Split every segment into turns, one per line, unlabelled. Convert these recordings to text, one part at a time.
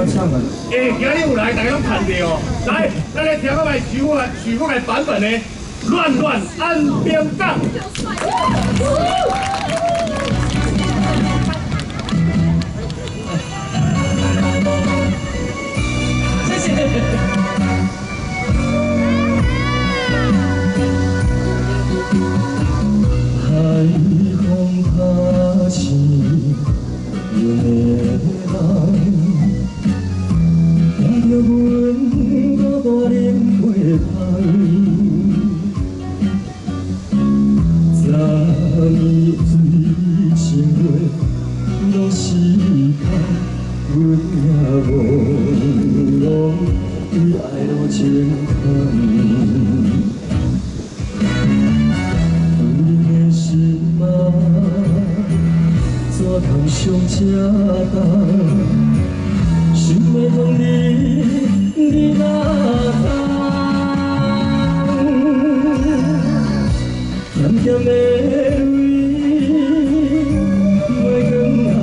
唱啊！
今日有来，大家拢看着哦。来，咱来听我来徐福来版本的《乱乱安边杠》。
谢谢。 海风拍起远的人，听着阮搁大人过香。昨暝水情话拢是空，阮也朦胧为爱路前行。 怎通上这重？想要问你哪通？咸咸的泪，月光暗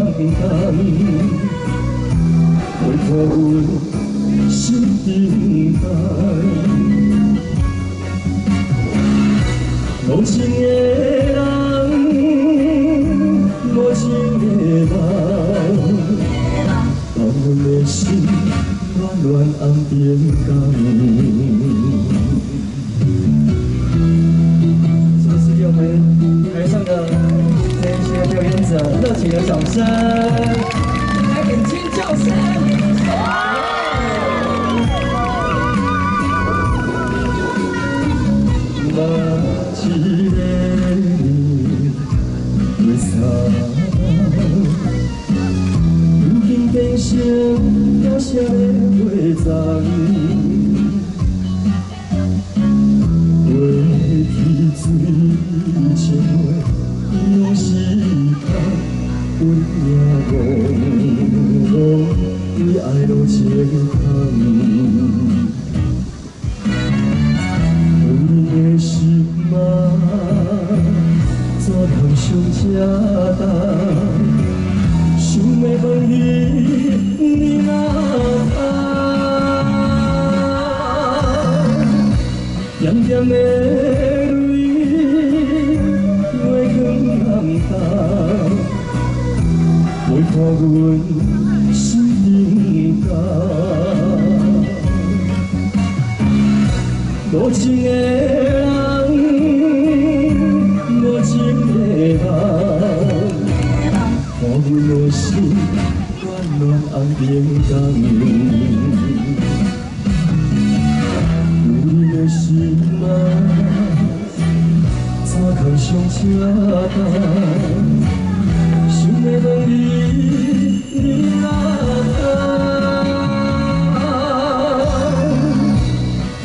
淡，为看阮心顶台。无情的人。 无情的人，把阮的心乱乱安边讲。是不是给我们台上的这些表演者热情的掌声，来点尖叫声！那一个为啥？ 变成渺小的花丛，飞去水情话，拢是空，阮也朦胧为爱路前行。阮的心啊，怎通上这重？ 想要问你哪通？咸咸的泪，月光暗淡，为看阮心顶干。无情的人，无情的人。 看阮的心乱乱红边港，阮的心啊，怎通上这重？想要问你哪通？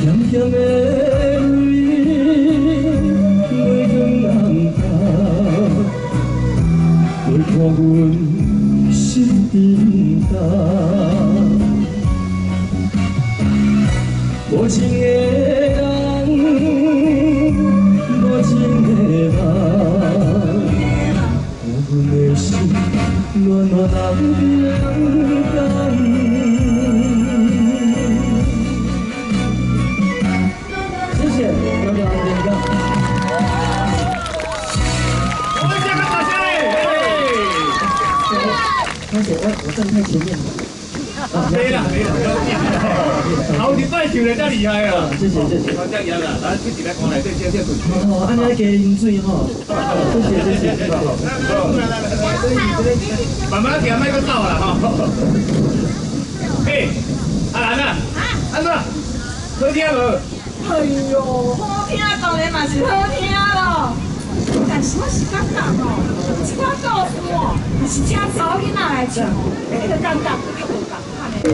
咸咸的泪，月光暗淡。 为看阮心顶重，无情的人，无情的人，看阮的心乱乱红边港。谢谢，乱乱红边港。 而且我站太前面了。
没了，好几摆唱的才厉害啊！
谢谢谢谢。
这样啦，咱自己来讲来，这先滚。
哦，安尼加饮水吼。谢谢。
慢慢行，卖个走啦吼。嘿，阿兰啊，安怎？好听无？
哎呦，好听当然嘛是好听咯。 但是我是感觉吼，这款故事哦，是请查某囡仔来唱，迄个感觉较无共款的。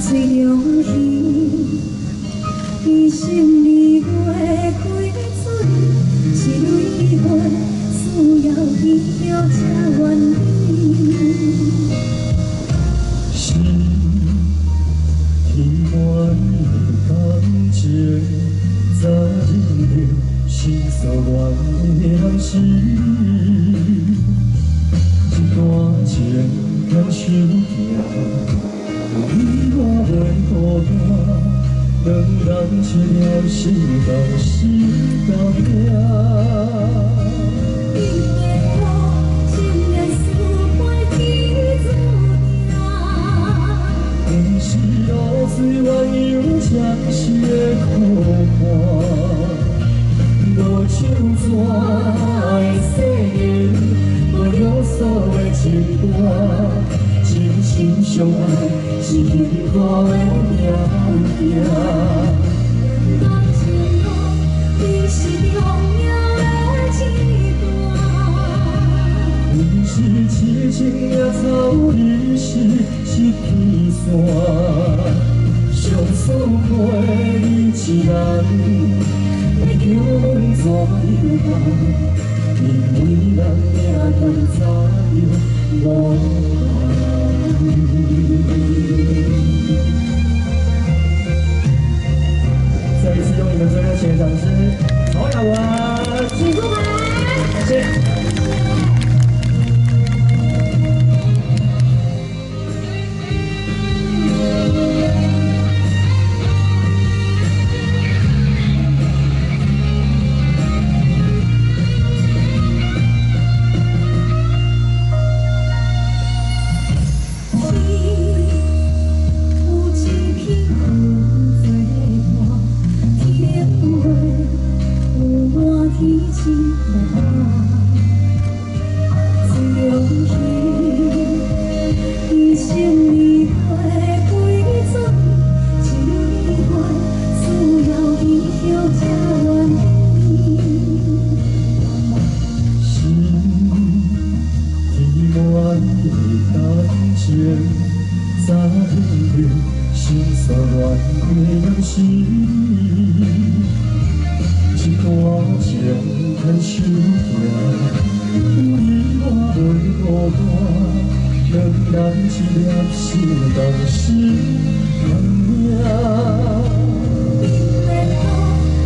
水中鱼，伊心里月开水，是蕊花需要伊叫才愿意。
心填满的感情，早认定心所愿的人是。 一段情牵手行，你我袂孤单，两人一条心同心到命。
因缘苦，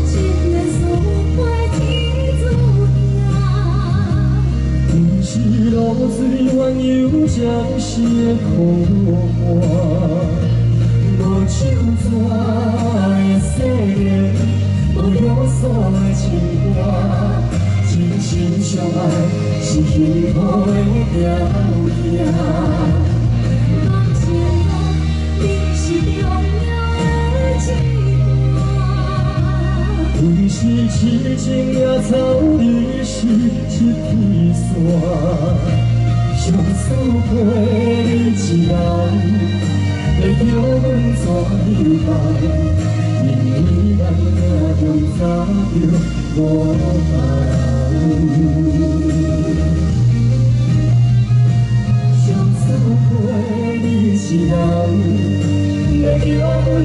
情缘输陪天注定。
不是路水鸳鸯将是的苦寒，无手纸的誓言。 无所的情歌，真心相爱是幸福的命命。
感情路，你是重要的一段。
不是痴情也走离是一片线，上思陪你一人，会叫阮怎样办？ 因为人命中早有无限。再一次用你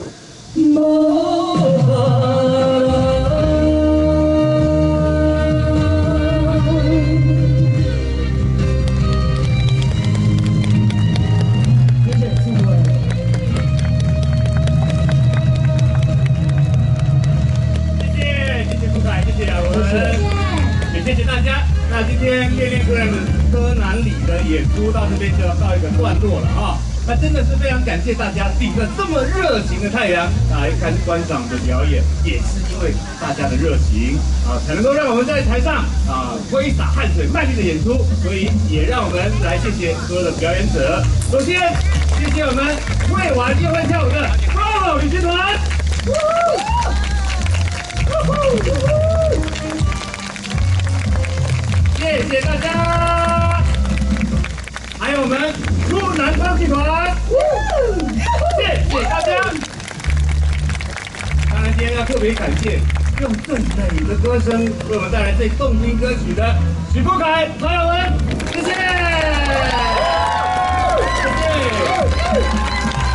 们最热情的掌声，曹雅文，
请出牌。
谢谢。
谢谢大家顶着这么热情的太阳来看观赏的表演，也是因为大家的热情才能够让我们在台上挥洒汗水，卖力的演出。所以也让我们来谢谢所有的表演者。首先，谢谢我们未完又会跳舞的 Bravo 旅行团，谢谢大家。还有我们路南方剧团。 谢谢大家！当然，今天要特别感谢用最美的歌声为我们带来最动听歌曲的许富凯、曹雅文，谢谢，谢谢，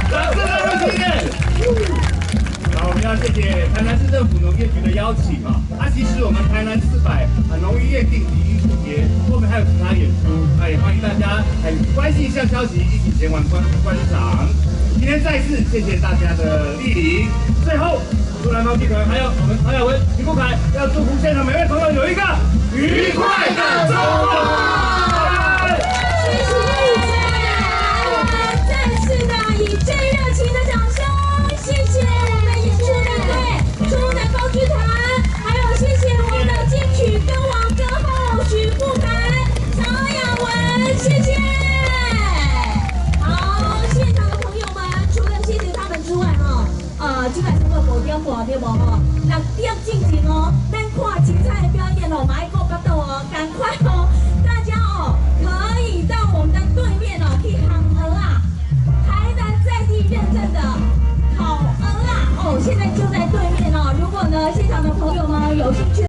掌声来热情一点。好，我们要谢谢台南市政府农业局的邀请啊！其实我们台南400农渔业定期艺术节后面还有其他演出，也欢迎大家关心一下消息，一起前往观赏。今天再次谢谢大家的莅临。最后，祝南方集团还有我们曹雅文、许富凯要祝福现场每位朋友有一个愉快的